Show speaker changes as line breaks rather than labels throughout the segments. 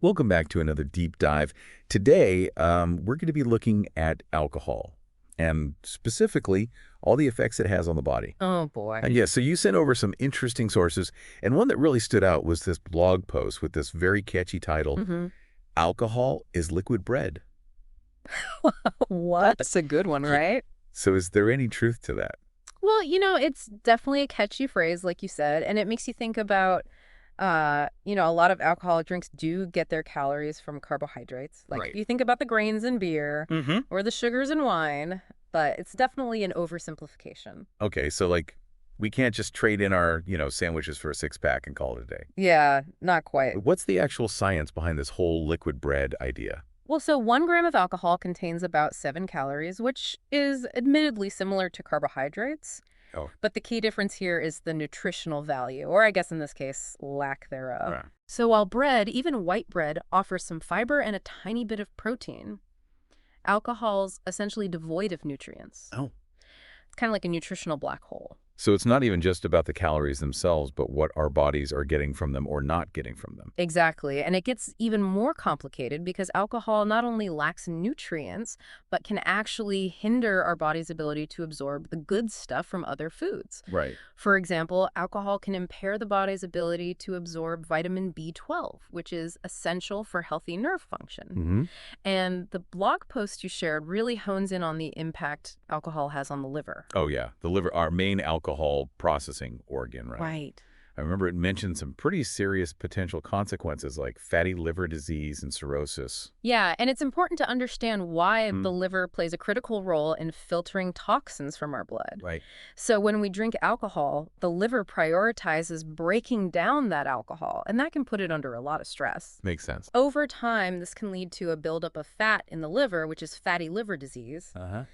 Welcome back to another deep dive. Today, we're going to be looking at alcohol and specifically all the effects it has on the body.
Oh boy.
And so you sent over some interesting sources, and one that really stood out was this blog post with this very catchy title,
hmm
Alcohol is Liquid Bread.
What? That's a good one,
Yeah.
right?
So is there any truth to that?
Well, it's definitely a catchy phrase, like you said, and it makes you think about, a lot of alcoholic drinks do get their calories from carbohydrates. Like if
Right.
you think about the grains in beer
Mm-hmm.
or the sugars in wine, but it's definitely an oversimplification.
Okay, so like we can't just trade in our, sandwiches for a six-pack and call it a day.
Yeah, not quite.
What's the actual science behind this whole liquid bread idea?
Well, so 1 gram of alcohol contains about 7 calories, which is admittedly similar to carbohydrates.
Oh,
But the key difference here is the nutritional value, or I guess in this case, lack thereof.
right.
So while bread, even white bread, offers some fiber and a tiny bit of protein, alcohol's essentially devoid of nutrients.
Oh.
It's kind of like a nutritional black hole.
So it's not even just about the calories themselves, but what our bodies are getting from them or not getting from them.
Exactly. And it gets even more complicated because alcohol not only lacks nutrients, but can actually hinder our body's ability to absorb the good stuff from other foods.
Right.
For example, alcohol can impair the body's ability to absorb vitamin B12, which is essential for healthy nerve function.
Mm-hmm.
And the blog post you shared really hones in on the impact alcohol has on the liver.
Oh, yeah. The liver, our main alcohol processing organ, right?
Right.
I remember it mentioned some pretty serious potential consequences like fatty liver disease and cirrhosis.
Yeah, and it's important to understand why
Mm.
the liver plays a critical role in filtering toxins from our blood.
Right.
So when we drink alcohol, the liver prioritizes breaking down that alcohol, and that can put it under a lot of stress.
Makes sense.
Over time, this can lead to a buildup of fat in the liver, which is fatty liver disease.
Uh-huh.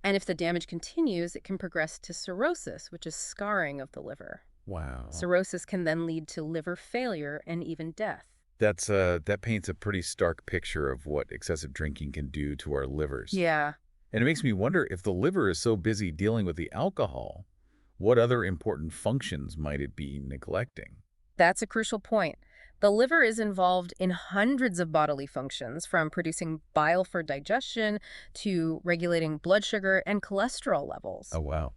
And if the damage continues, it can progress to cirrhosis, which is scarring of the liver.
Wow.
Cirrhosis can then lead to liver failure and even death.
That paints a pretty stark picture of what excessive drinking can do to our livers.
Yeah.
And it makes me wonder if the liver is so busy dealing with the alcohol, what other important functions might it be neglecting?
That's a crucial point. The liver is involved in hundreds of bodily functions, from producing bile for digestion to regulating blood sugar and cholesterol levels.
Oh, wow.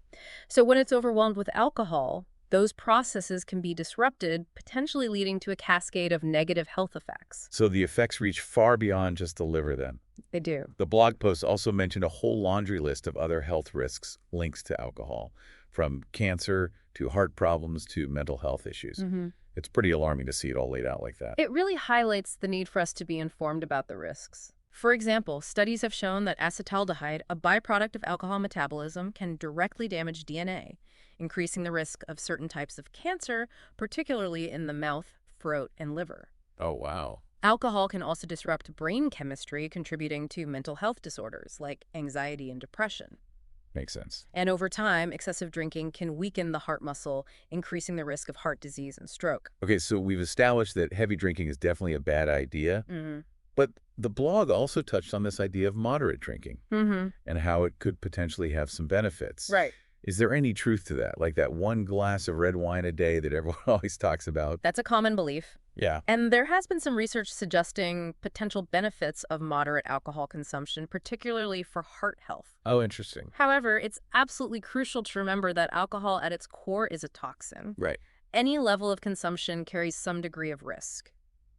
So when it's overwhelmed with alcohol, those processes can be disrupted, potentially leading to a cascade of negative health effects.
So the effects reach far beyond just the liver then.
They do.
The blog post also mentioned a whole laundry list of other health risks links to alcohol, from cancer to heart problems to mental health issues.
hmm
It's pretty alarming to see it all laid out like that.
It really highlights the need for us to be informed about the risks. For example, studies have shown that acetaldehyde, a byproduct of alcohol metabolism, can directly damage DNA, increasing the risk of certain types of cancer, particularly in the mouth, throat, and liver.
Oh, wow.
Alcohol can also disrupt brain chemistry, contributing to mental health disorders like anxiety and depression.
Makes sense.
And over time, excessive drinking can weaken the heart muscle, increasing the risk of heart disease and stroke.
Okay, so we've established that heavy drinking is definitely a bad idea, but the blog also touched on this idea of moderate drinking
Mm-hmm.
and how it could potentially have some benefits.
Right.
Is there any truth to that? Like that one glass of red wine a day that everyone always talks about?
That's a common belief.
Yeah.
And there has been some research suggesting potential benefits of moderate alcohol consumption, particularly for heart health.
Oh, interesting.
However, it's absolutely crucial to remember that alcohol at its core is a toxin.
Right.
Any level of consumption carries some degree of risk.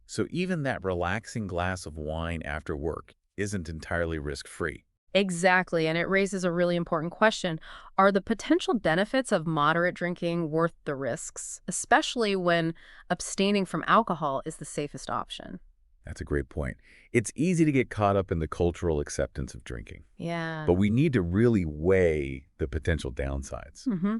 So even that relaxing glass of wine after work isn't entirely risk-free.
Exactly, and it raises a really important question. Are the potential benefits of moderate drinking worth the risks, especially when abstaining from alcohol is the safest option?
That's a great point. It's easy to get caught up in the cultural acceptance of drinking,
Yeah.
but we need to really weigh the potential downsides.
Mm-hmm.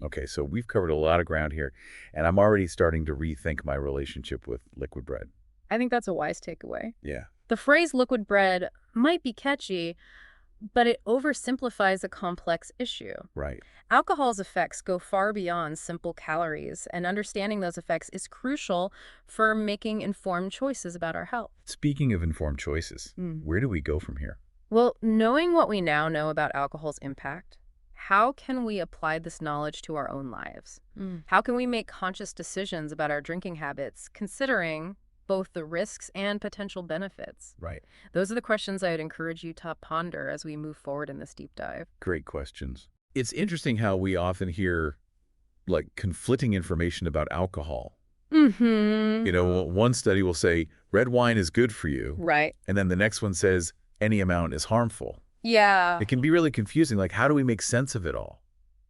Okay, so we've covered a lot of ground here, and I'm already starting to rethink my relationship with liquid bread.
I think that's a wise takeaway.
Yeah.
The phrase liquid bread might be catchy, but it oversimplifies a complex issue.
Right.
Alcohol's effects go far beyond simple calories, and understanding those effects is crucial for making informed choices about our health.
Speaking of informed choices,
Mm.
where do we go from here?
Well, knowing what we now know about alcohol's impact, how can we apply this knowledge to our own lives? How can we make conscious decisions about our drinking habits, considering both the risks and potential benefits?
Right.
Those are the questions I would encourage you to ponder as we move forward in this deep dive.
Great questions. It's interesting how we often hear, like, conflicting information about alcohol.
Mm-hmm.
One study will say, red wine is good for you,
Right.
and then the next one says, any amount is harmful.
Yeah.
It can be really confusing. Like, how do we make sense of it all?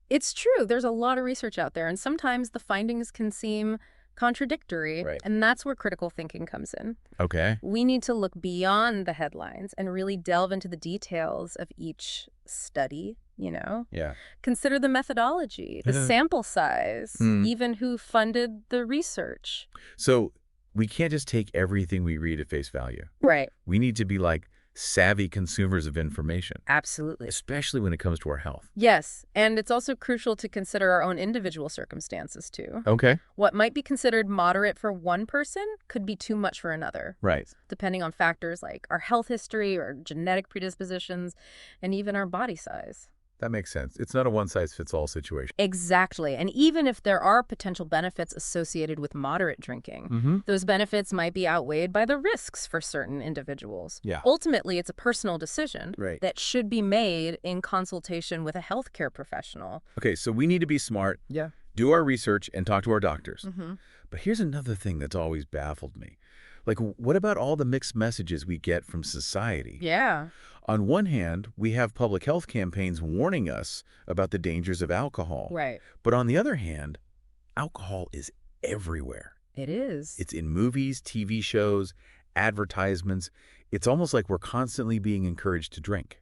It's true. There's a lot of research out there, and sometimes the findings can seem contradictory,
Right.
and that's where critical thinking comes in.
Okay.
We need to look beyond the headlines and really delve into the details of each study,
Yeah.
Consider the methodology, the sample size,
Hmm.
even who funded the research.
So we can't just take everything we read at face value.
Right.
We need to be like savvy consumers of information,
Absolutely.
especially when it comes to our health.
Yes, and it's also crucial to consider our own individual circumstances, too.
Okay.
What might be considered moderate for one person could be too much for another,
Right.
depending on factors like our health history or genetic predispositions, and even our body size.
That makes sense. It's not a one-size-fits-all situation.
Exactly. And even if there are potential benefits associated with moderate drinking,
Mm-hmm.
those benefits might be outweighed by the risks for certain individuals.
Yeah.
Ultimately, it's a personal decision
Right.
that should be made in consultation with a healthcare professional.
Okay, so we need to be smart,
Yeah.
do our research, and talk to our doctors.
Mm-hmm.
But here's another thing that's always baffled me. Like, what about all the mixed messages we get from society?
Yeah.
On one hand, we have public health campaigns warning us about the dangers of alcohol.
Right.
But on the other hand, alcohol is everywhere.
It is.
It's in movies, TV shows, advertisements. It's almost like we're constantly being encouraged to drink.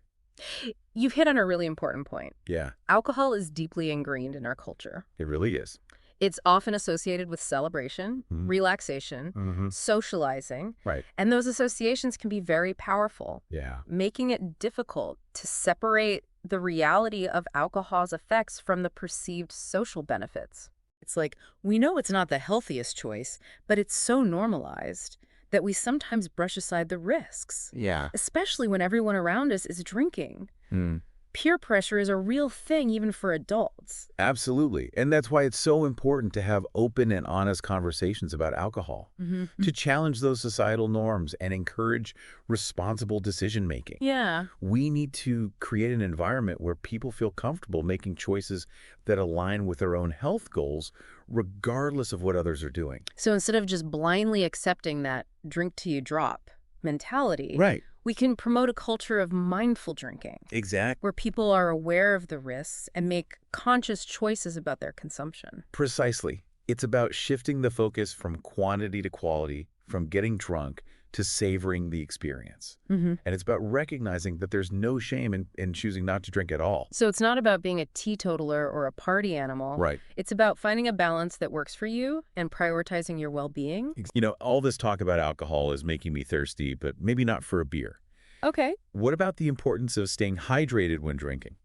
You've hit on a really important point.
Yeah,
Alcohol is deeply ingrained in our culture.
it really is.
It's often associated with celebration,
Mhm.
relaxation,
Mm-hmm.
socializing,
Right.
and those associations can be very powerful,
Yeah.
making it difficult to separate the reality of alcohol's effects from the perceived social benefits. It's like, we know it's not the healthiest choice, but it's so normalized that we sometimes brush aside the risks,
Yeah.
especially when everyone around us is drinking.
Mm.
Peer pressure is a real thing even for adults.
Absolutely. And that's why it's so important to have open and honest conversations about alcohol, to challenge those societal norms and encourage responsible decision-making.
Yeah.
We need to create an environment where people feel comfortable making choices that align with their own health goals, regardless of what others are doing.
So instead of just blindly accepting that drink till you drop mentality,
Right.
we can promote a culture of mindful drinking,
Exactly.
where people are aware of the risks and make conscious choices about their consumption.
Precisely. It's about shifting the focus from quantity to quality, from getting drunk to savoring the experience.
Mm-hmm.
And it's about recognizing that there's no shame in choosing not to drink at all.
So it's not about being a teetotaler or a party animal.
Right.
It's about finding a balance that works for you and prioritizing your well-being.
All this talk about alcohol is making me thirsty, but maybe not for a beer.
Okay.
What about the importance of staying hydrated when drinking?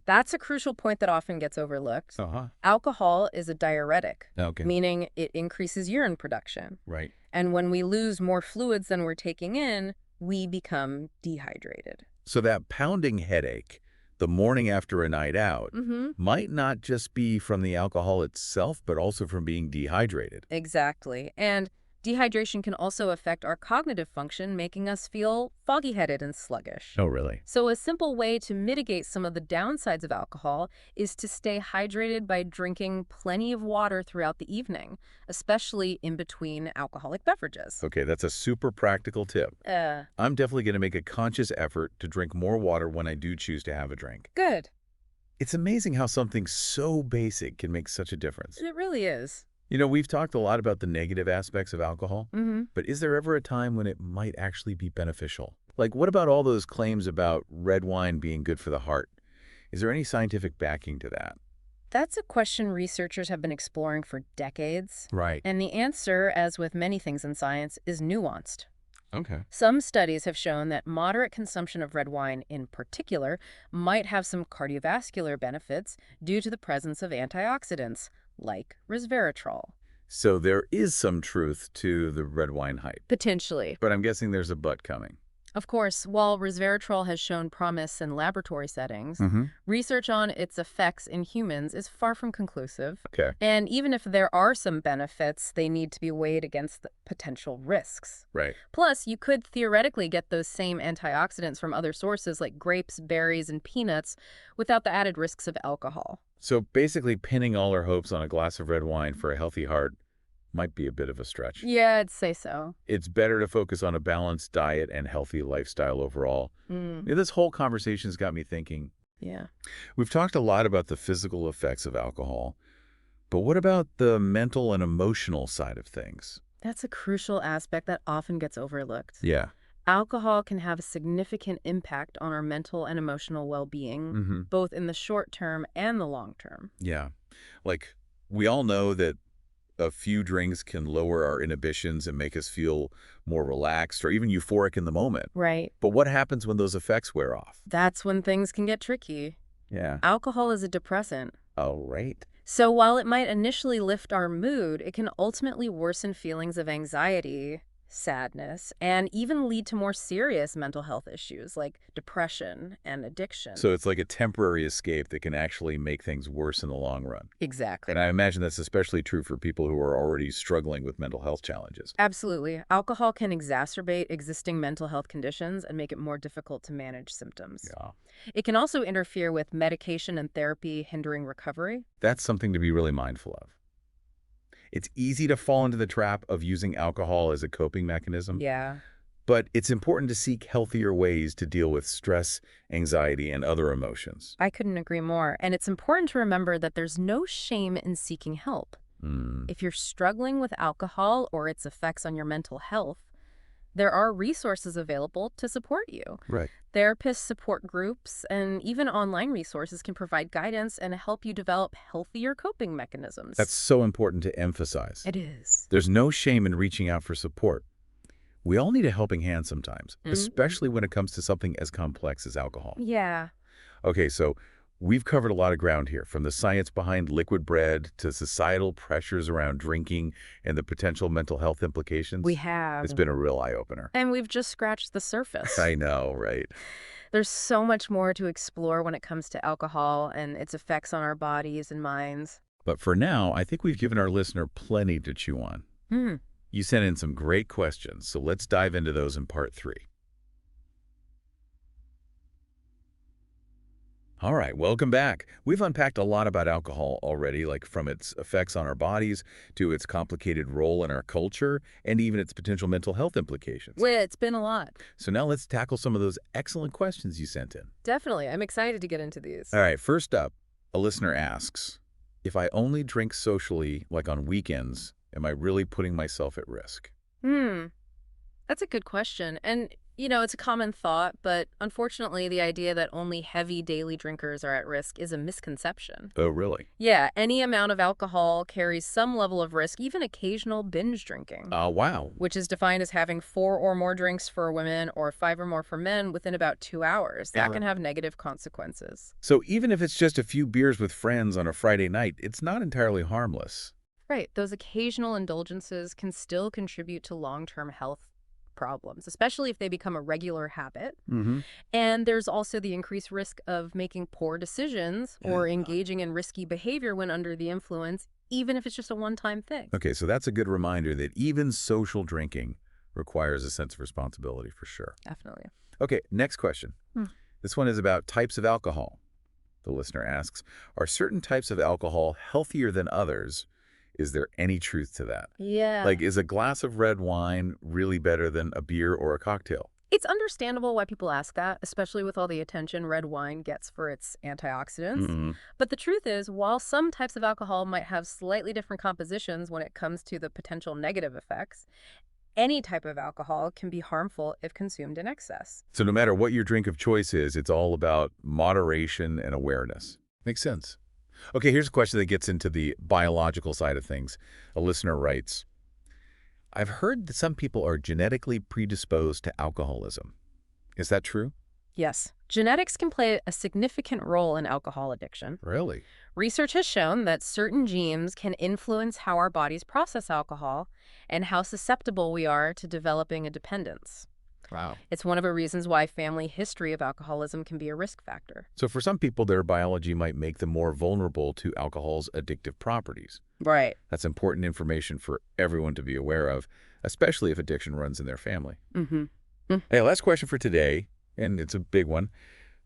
That's a crucial point that often gets overlooked.
Uh-huh.
Alcohol is a diuretic,
Okay.
meaning it increases urine production.
Right.
And when we lose more fluids than we're taking in, we become dehydrated.
So that pounding headache the morning after a night out
Mm-hmm.
might not just be from the alcohol itself, but also from being dehydrated.
Exactly. And dehydration can also affect our cognitive function, making us feel foggy-headed and sluggish.
Oh, really?
So a simple way to mitigate some of the downsides of alcohol is to stay hydrated by drinking plenty of water throughout the evening, especially in between alcoholic beverages.
Okay, that's a super practical tip. I'm definitely going to make a conscious effort to drink more water when I do choose to have a drink.
Good.
It's amazing how something so basic can make such a difference.
It really is.
We've talked a lot about the negative aspects of alcohol,
Mm-hmm.
but is there ever a time when it might actually be beneficial? Like, what about all those claims about red wine being good for the heart? Is there any scientific backing to that?
That's a question researchers have been exploring for decades.
Right.
And the answer, as with many things in science, is nuanced.
Okay.
Some studies have shown that moderate consumption of red wine in particular might have some cardiovascular benefits due to the presence of antioxidants, like resveratrol.
So there is some truth to the red wine hype,
Potentially.
but I'm guessing there's a but coming.
Of course, while resveratrol has shown promise in laboratory settings,
Mm-hmm.
research on its effects in humans is far from conclusive.
Okay.
And even if there are some benefits, they need to be weighed against the potential risks.
Right.
Plus, you could theoretically get those same antioxidants from other sources like grapes, berries, and peanuts without the added risks of alcohol.
So basically pinning all our hopes on a glass of red wine for a healthy heart might be a bit of a stretch.
Yeah, I'd say so.
It's better to focus on a balanced diet and healthy lifestyle overall. Yeah, this whole conversation's got me thinking.
Yeah.
We've talked a lot about the physical effects of alcohol, but what about the mental and emotional side of things?
That's a crucial aspect that often gets overlooked.
Yeah.
Alcohol can have a significant impact on our mental and emotional well-being, both in the short term and the long term.
Yeah. Like, we all know that a few drinks can lower our inhibitions and make us feel more relaxed or even euphoric in the moment.
Right.
But what happens when those effects wear off?
That's when things can get tricky.
Yeah.
Alcohol is a depressant.
Oh, right.
So while it might initially lift our mood, it can ultimately worsen feelings of anxiety, sadness, and even lead to more serious mental health issues like depression and addiction.
So it's like a temporary escape that can actually make things worse in the long run.
Exactly.
And I imagine that's especially true for people who are already struggling with mental health challenges.
Absolutely. Alcohol can exacerbate existing mental health conditions and make it more difficult to manage symptoms.
Yeah.
It can also interfere with medication and therapy, hindering recovery.
That's something to be really mindful of. It's easy to fall into the trap of using alcohol as a coping mechanism,
Yeah.
but it's important to seek healthier ways to deal with stress, anxiety, and other emotions.
I couldn't agree more. And it's important to remember that there's no shame in seeking help. If you're struggling with alcohol or its effects on your mental health, there are resources available to support you.
Right.
Therapists, support groups, and even online resources can provide guidance and help you develop healthier coping mechanisms.
That's so important to emphasize.
It is.
There's no shame in reaching out for support. We all need a helping hand sometimes, especially when it comes to something as complex as alcohol.
Yeah.
Okay, so we've covered a lot of ground here, from the science behind liquid bread to societal pressures around drinking and the potential mental health implications.
We have.
It's been a real eye-opener.
And we've just scratched the surface.
I know, right?
There's so much more to explore when it comes to alcohol and its effects on our bodies and minds.
But for now, I think we've given our listener plenty to chew on. You sent in some great questions, so let's dive into those in part 3. All right, welcome back. We've unpacked a lot about alcohol already, like from its effects on our bodies to its complicated role in our culture and even its potential mental health implications.
Well, it's been a lot.
So now let's tackle some of those excellent questions you sent in.
Definitely. I'm excited to get into these.
All right, first up, a listener asks, if I only drink socially, like on weekends, am I really putting myself at risk?
That's a good question. And, it's a common thought, but unfortunately, the idea that only heavy daily drinkers are at risk is a misconception.
Oh, really?
Yeah, any amount of alcohol carries some level of risk, even occasional binge drinking.
Wow.
Which is defined as having 4 or more drinks for women or 5 or more for men within about 2 hours. That can have negative consequences.
So even if it's just a few beers with friends on a Friday night, it's not entirely harmless.
Right. Those occasional indulgences can still contribute to long-term health problems, especially if they become a regular habit. And there's also the increased risk of making poor decisions or engaging in risky behavior when under the influence, even if it's just a one-time thing.
Okay, so that's a good reminder that even social drinking requires a sense of responsibility for sure.
Definitely.
Okay, next question. This one is about types of alcohol. The listener asks, are certain types of alcohol healthier than others? Is there any truth to that?
Yeah.
Like, is a glass of red wine really better than a beer or a cocktail?
It's understandable why people ask that, especially with all the attention red wine gets for its antioxidants. But the truth is, while some types of alcohol might have slightly different compositions when it comes to the potential negative effects, any type of alcohol can be harmful if consumed in excess.
So no matter what your drink of choice is, it's all about moderation and awareness. Makes sense. Okay, here's a question that gets into the biological side of things. A listener writes, I've heard that some people are genetically predisposed to alcoholism. Is that true?
Yes. Genetics can play a significant role in alcohol addiction.
Really?
Research has shown that certain genes can influence how our bodies process alcohol and how susceptible we are to developing a dependence.
Wow.
It's one of the reasons why family history of alcoholism can be a risk factor.
So for some people, their biology might make them more vulnerable to alcohol's addictive properties.
Right.
That's important information for everyone to be aware of, especially if addiction runs in their family.
Mm-hmm.
Hey, last question for today, and it's a big one.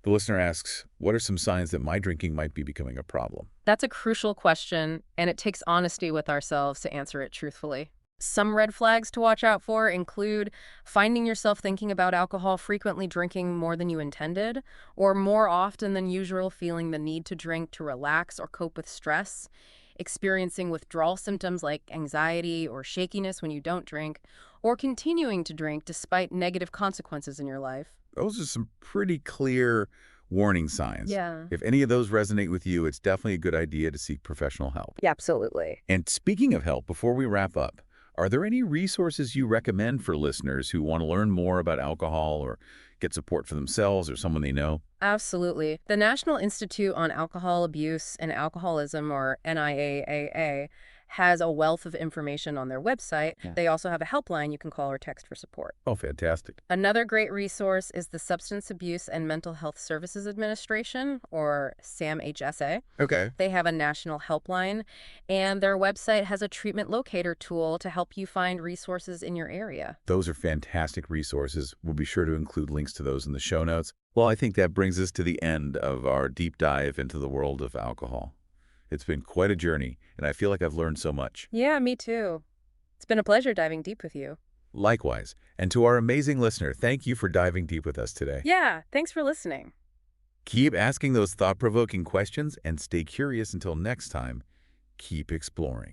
The listener asks, what are some signs that my drinking might be becoming a problem?
That's a crucial question, and it takes honesty with ourselves to answer it truthfully. Some red flags to watch out for include finding yourself thinking about alcohol frequently, drinking more than you intended, or more often than usual feeling the need to drink to relax or cope with stress, experiencing withdrawal symptoms like anxiety or shakiness when you don't drink, or continuing to drink despite negative consequences in your life.
Those are some pretty clear warning signs.
Yeah.
If any of those resonate with you, it's definitely a good idea to seek professional help.
Yeah, absolutely.
And speaking of help, before we wrap up, are there any resources you recommend for listeners who want to learn more about alcohol or get support for themselves or someone they know?
Absolutely. The National Institute on Alcohol Abuse and Alcoholism, or NIAAA, has a wealth of information on their website.
Yeah.
They also have a helpline you can call or text for support.
Oh, fantastic.
Another great resource is the Substance Abuse and Mental Health Services Administration, or SAMHSA.
Okay.
They have a national helpline, and their website has a treatment locator tool to help you find resources in your area.
Those are fantastic resources. We'll be sure to include links to those in the show notes. Well, I think that brings us to the end of our deep dive into the world of alcohol. It's been quite a journey, and I feel like I've learned so much.
Yeah, me too. It's been a pleasure diving deep with you.
Likewise. And to our amazing listener, thank you for diving deep with us today.
Yeah, thanks for listening.
Keep asking those thought-provoking questions and stay curious until next time. Keep exploring.